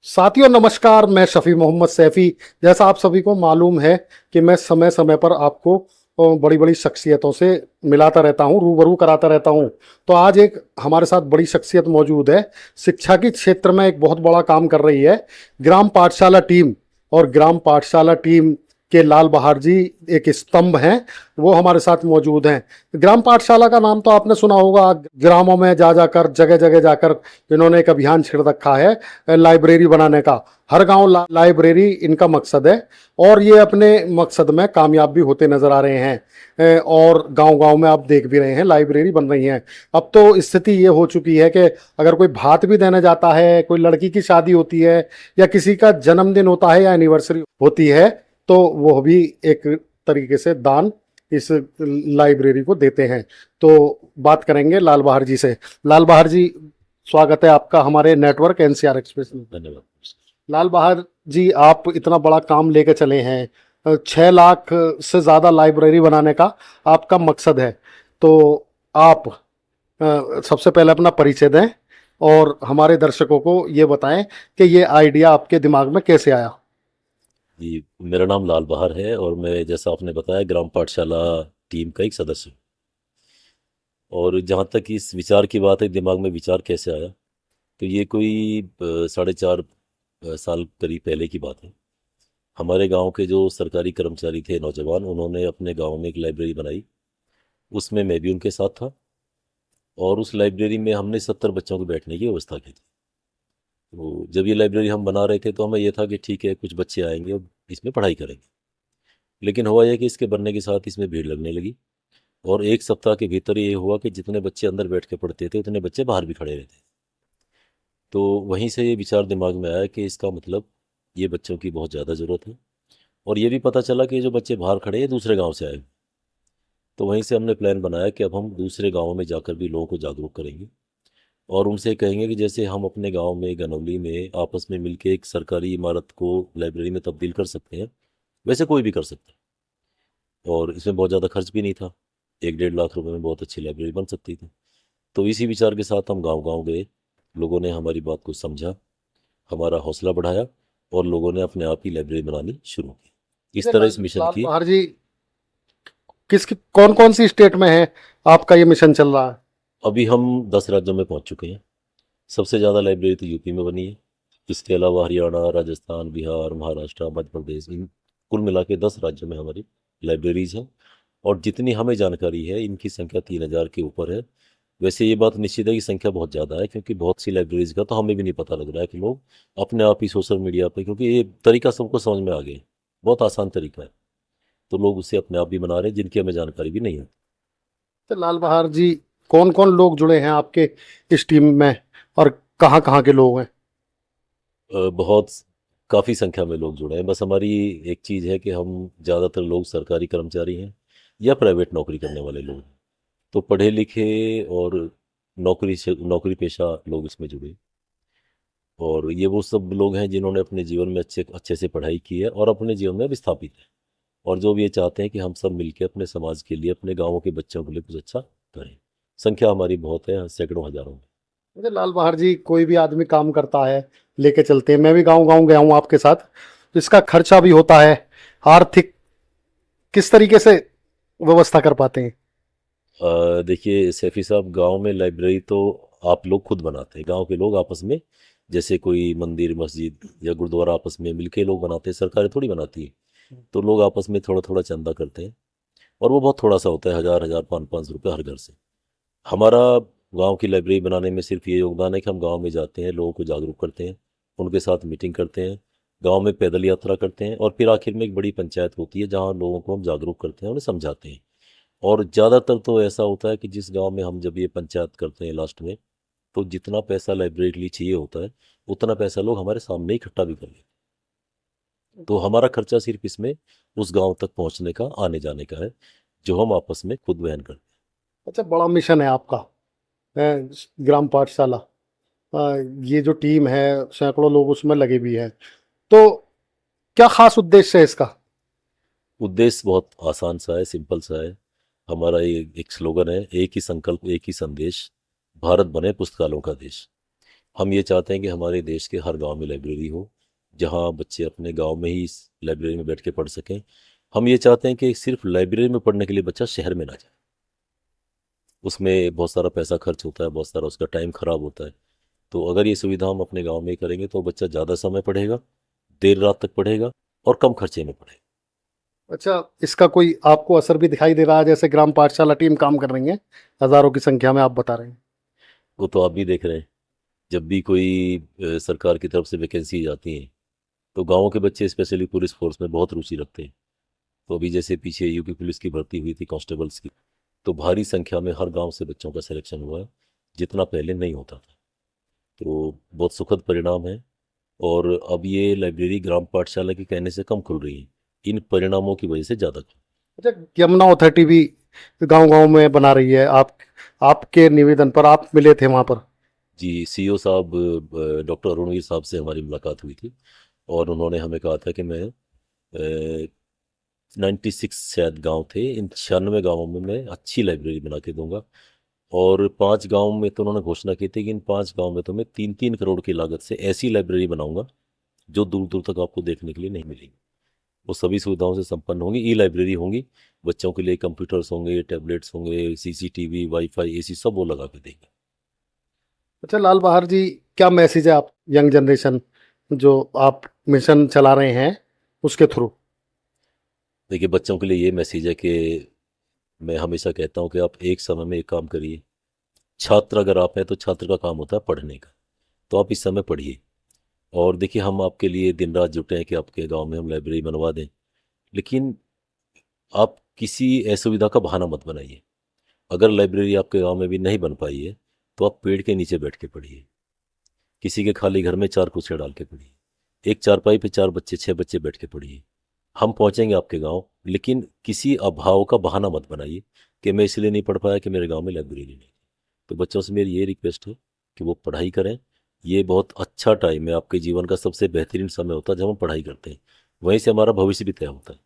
साथियों नमस्कार, मैं शफी मोहम्मद सैफी। जैसा आप सभी को मालूम है कि मैं समय समय पर आपको बड़ी बड़ी शख्सियतों से मिलाता रहता हूँ, रूबरू कराता रहता हूँ। तो आज एक हमारे साथ बड़ी शख्सियत मौजूद है, शिक्षा के क्षेत्र में एक बहुत बड़ा काम कर रही है। ग्राम पाठशाला टीम और ग्राम पाठशाला टीम के लाल बहार जी एक स्तंभ हैं, वो हमारे साथ मौजूद हैं। ग्राम पाठशाला का नाम तो आपने सुना होगा। ग्रामों में जा जाकर, जगह जगह जाकर इन्होंने एक अभियान छेड़ रखा है लाइब्रेरी बनाने का। हर गांव लाइब्रेरी इनका मकसद है और ये अपने मकसद में कामयाब भी होते नजर आ रहे हैं। और गांव गांव में आप देख भी रहे हैं लाइब्रेरी बन रही हैं। अब तो स्थिति ये हो चुकी है कि अगर कोई भात भी देने जाता है, कोई लड़की की शादी होती है या किसी का जन्मदिन होता है या एनिवर्सरी होती है, तो वो भी एक तरीके से दान इस लाइब्रेरी को देते हैं। तो बात करेंगे लाल बहार जी से। लाल बहार जी, स्वागत है आपका हमारे नेटवर्क एनसीआर एक्सप्रेस में। धन्यवाद। लाल बहार जी, आप इतना बड़ा काम लेके चले हैं। 6 लाख से ज़्यादा लाइब्रेरी बनाने का आपका मकसद है। तो आप सबसे पहले अपना परिचय दें और हमारे दर्शकों को ये बताएं कि ये आइडिया आपके दिमाग में कैसे आया। जी, मेरा नाम लाल बहार है और मैं, जैसा आपने बताया, ग्राम पाठशाला टीम का एक सदस्य हूँ। और जहाँ तक इस विचार की बात है, दिमाग में विचार कैसे आया, तो ये कोई 4.5 साल करीब पहले की बात है। हमारे गांव के जो सरकारी कर्मचारी थे, नौजवान, उन्होंने अपने गांव में एक लाइब्रेरी बनाई। उसमें मैं भी उनके साथ था और उस लाइब्रेरी में हमने 70 बच्चों को बैठने की व्यवस्था की थी। तो जब ये लाइब्रेरी हम बना रहे थे तो हमें ये था कि ठीक है, कुछ बच्चे आएंगे और इसमें पढ़ाई करेंगे। लेकिन हुआ यह कि इसके बनने के साथ इसमें भीड़ लगने लगी और 1 सप्ताह के भीतर ये हुआ कि जितने बच्चे अंदर बैठ के पढ़ते थे उतने बच्चे बाहर भी खड़े रहते थे। तो वहीं से ये विचार दिमाग में आया कि इसका मतलब ये बच्चों की बहुत ज़्यादा ज़रूरत है। और ये भी पता चला कि जो बच्चे बाहर खड़े हैं दूसरे गांव से आए। तो वहीं से हमने प्लान बनाया कि अब हम दूसरे गांवों में जाकर भी लोगों को जागरूक करेंगे और उनसे कहेंगे कि जैसे हम अपने गांव में, गनौली में, आपस में मिलकर एक सरकारी इमारत को लाइब्रेरी में तब्दील कर सकते हैं, वैसे कोई भी कर सकता है। और इसमें बहुत ज़्यादा खर्च भी नहीं था। 1-1.5 लाख रुपए में बहुत अच्छी लाइब्रेरी बन सकती थी। तो इसी विचार के साथ हम गांव गांव गए। लोगों ने हमारी बात को समझा, हमारा हौसला बढ़ाया और लोगों ने अपने आप ही लाइब्रेरी बनानी शुरू की। इस तरह इस मिशन लाल की। बहार जी, कौन कौन सी स्टेट में है आपका ये मिशन चल रहा है? अभी हम 10 राज्यों में पहुंच चुके हैं। सबसे ज़्यादा लाइब्रेरी तो यूपी में बनी है। इसके अलावा हरियाणा, राजस्थान, बिहार, महाराष्ट्र, मध्य प्रदेश, इन कुल मिला के 10 राज्यों में हमारी लाइब्रेरीज हैं। और जितनी हमें जानकारी है, इनकी संख्या 3,000 के ऊपर है। वैसे ये बात निश्चित है कि संख्या बहुत ज़्यादा है, क्योंकि बहुत सी लाइब्रेरीज का तो हमें भी नहीं पता लग रहा है कि लोग अपने आप ही सोशल मीडिया पे, क्योंकि ये तरीका सबको समझ में आ गया है, बहुत आसान तरीका है, तो लोग उसे अपने आप भी बना रहे हैं जिनकी हमें जानकारी भी नहीं है। तो लाल बहार जी, कौन कौन लोग जुड़े हैं आपके इस टीम में और कहाँ कहाँ के लोग हैं? बहुत काफ़ी संख्या में लोग जुड़े हैं। बस हमारी एक चीज़ है कि हम ज़्यादातर लोग सरकारी कर्मचारी हैं या प्राइवेट नौकरी करने वाले लोग हैं। तो पढ़े लिखे और नौकरी पेशा लोग इसमें जुड़े। और ये वो सब लोग हैं जिन्होंने अपने जीवन में अच्छे अच्छे से पढ़ाई की है और अपने जीवन में विस्थापित है, और जो भी ये चाहते हैं कि हम सब मिलकर अपने समाज के लिए, अपने गाँवों के बच्चों के लिए कुछ अच्छा करें। संख्या हमारी बहुत है, सैकड़ों हजारों में। मुझे लाल बहार जी, कोई भी आदमी काम करता है, लेके चलते हैं। मैं भी गांव गांव गया हूँ आपके साथ। तो इसका खर्चा भी होता है, आर्थिक किस तरीके से व्यवस्था कर पाते हैं? देखिए सैफी साहब, गांव में लाइब्रेरी तो आप लोग खुद बनाते हैं, गांव के लोग आपस में। जैसे कोई मंदिर, मस्जिद या गुरुद्वारा आपस में मिलके लोग बनाते हैं, सरकारें थोड़ी बनाती है। तो लोग आपस में थोड़ा थोड़ा चंदा करते हैं और वो बहुत थोड़ा सा होता है, 1,000 1,000 500 500 रुपये हर घर से। हमारा गांव की लाइब्रेरी बनाने में सिर्फ ये योगदान है कि हम गांव में जाते हैं, लोगों को जागरूक करते हैं, उनके साथ मीटिंग करते हैं, गांव में पैदल यात्रा करते हैं और फिर आखिर में एक बड़ी पंचायत होती है जहां लोगों को हम जागरूक करते हैं, उन्हें समझाते हैं। और ज़्यादातर तो ऐसा होता है कि जिस गांव में हम जब ये पंचायत करते हैं लास्ट में, तो जितना पैसा लाइब्रेरी के लिए चाहिए होता है उतना पैसा लोग हमारे सामने ही इकट्ठा भी कर लेते हैं। तो हमारा खर्चा सिर्फ इसमें उस गांव तक पहुंचने का, आने जाने का है, जो हम आपस में खुद वहन करते अच्छा, बड़ा मिशन है आपका। ग्राम पाठशाला, ये जो टीम है, सैकड़ों लोग उसमें लगे भी हैं। तो क्या खास उद्देश्य है इसका? हैं। उद्देश्य बहुत आसान सा है, सिंपल सा है। हमारा एक स्लोगन है, एक ही संकल्प, एक ही संदेश, भारत बने पुस्तकालयों का देश। हम ये चाहते हैं कि हमारे देश के हर गांव में लाइब्रेरी हो, जहां बच्चे अपने गांव में ही इस लाइब्रेरी में बैठ के पढ़ सकें। हम ये चाहते हैं कि सिर्फ लाइब्रेरी में पढ़ने के लिए बच्चा शहर में ना जाए, उसमें बहुत सारा पैसा खर्च होता है, बहुत सारा उसका टाइम खराब होता है। तो अगर ये सुविधा हम अपने गांव में ही करेंगे तो बच्चा ज़्यादा समय पढ़ेगा, देर रात तक पढ़ेगा और कम खर्चे में पढ़ेगा। अच्छा, इसका कोई आपको असर भी दिखाई दे रहा है? जैसे ग्राम पाठशाला टीम काम कर रही है, हजारों की संख्या में आप बता रहे हैं। वो तो आप भी देख रहे हैं, जब भी कोई सरकार की तरफ से वैकेंसी जाती हैं तो गाँवों के बच्चे स्पेशली पुलिस फोर्स में बहुत रुचि रखते हैं। तो अभी जैसे पीछे यूपी पुलिस की भर्ती हुई थी कांस्टेबल्स की, तो भारी संख्या में हर गांव से बच्चों का सिलेक्शन हुआ है, जितना पहले नहीं होता था। तो बहुत सुखद परिणाम है। और अब ये लाइब्रेरी ग्राम पाठशाला के कहने से कम खुल रही है, इन परिणामों की वजह से ज़्यादा खुल। अच्छा, यमुना अथॉरिटी भी गांव गांव में बना रही है। आपके निवेदन पर आप मिले थे वहां पर? जी, सीईओ साहब डॉक्टर अरुणवीर साहब से हमारी मुलाकात हुई थी और उन्होंने हमें कहा था कि मैं 96 शायद गांव थे, इन 96 गांवों में मैं अच्छी लाइब्रेरी बना के दूंगा। और 5 गांव में तो उन्होंने घोषणा की थी कि इन 5 गांव में तो मैं 3-3 करोड़ की लागत से ऐसी लाइब्रेरी बनाऊंगा जो दूर दूर तक आपको देखने के लिए नहीं मिलेगी। वो सभी सुविधाओं से संपन्न होंगी, ई लाइब्रेरी होंगी, बच्चों के लिए कंप्यूटर्स होंगे, टैबलेट्स होंगे, सीसीटीवी, वाईफाई, एसी सब वो लगा के देंगे। अच्छा लाल बहार जी, क्या मैसेज है आप यंग जनरेशन जो आप मिशन चला रहे हैं उसके थ्रू? देखिए, बच्चों के लिए ये मैसेज है कि मैं हमेशा कहता हूँ कि आप एक समय में एक काम करिए। छात्र अगर आप हैं तो छात्र का काम होता है पढ़ने का, तो आप इस समय पढ़िए। और देखिए, हम आपके लिए दिन रात जुटे हैं कि आपके गांव में हम लाइब्रेरी बनवा दें, लेकिन आप किसी असुविधा का बहाना मत बनाइए। अगर लाइब्रेरी आपके गांव में भी नहीं बन पाई है तो आप पेड़ के नीचे बैठ के पढ़िए, किसी के खाली घर में 4 कुर्सियाँ डाल के पढ़िए, एक चारपाई पे 4 बच्चे 6 बच्चे बैठ के पढ़िए। हम पहुंचेंगे आपके गांव, लेकिन किसी अभाव का बहाना मत बनाइए कि मैं इसलिए नहीं पढ़ पाया कि मेरे गांव में लाइब्रेरी नहीं। तो बच्चों से मेरी ये रिक्वेस्ट है कि वो पढ़ाई करें। ये बहुत अच्छा टाइम है, आपके जीवन का सबसे बेहतरीन समय होता है जब हम पढ़ाई करते हैं, वहीं से हमारा भविष्य भी तय होता है।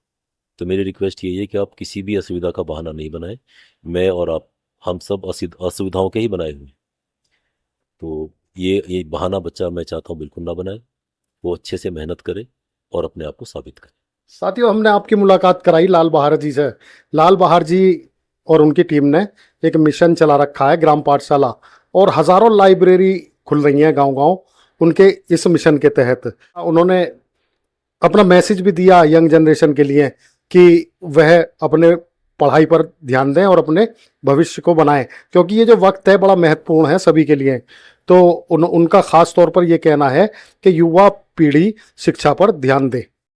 तो मेरी रिक्वेस्ट यही है कि आप किसी भी असुविधा का बहाना नहीं बनाएं। मैं और आप, हम सब असुविधाओं के ही बनाए हुए हैं। तो ये बहाना बच्चा, मैं चाहता हूँ, बिल्कुल ना बनाए। वो अच्छे से मेहनत करे और अपने आप को साबित करे। साथियों, हमने आपकी मुलाकात कराई लाल बहार जी से। लाल बहार जी और उनकी टीम ने एक मिशन चला रखा है ग्राम पाठशाला, और हजारों लाइब्रेरी खुल रही हैं गांव गांव उनके इस मिशन के तहत। उन्होंने अपना मैसेज भी दिया यंग जनरेशन के लिए कि वह अपने पढ़ाई पर ध्यान दें और अपने भविष्य को बनाएं, क्योंकि ये जो वक्त है बड़ा महत्वपूर्ण है सभी के लिए। तो उनका खास तौर पर यह कहना है कि युवा पीढ़ी शिक्षा पर ध्यान दे।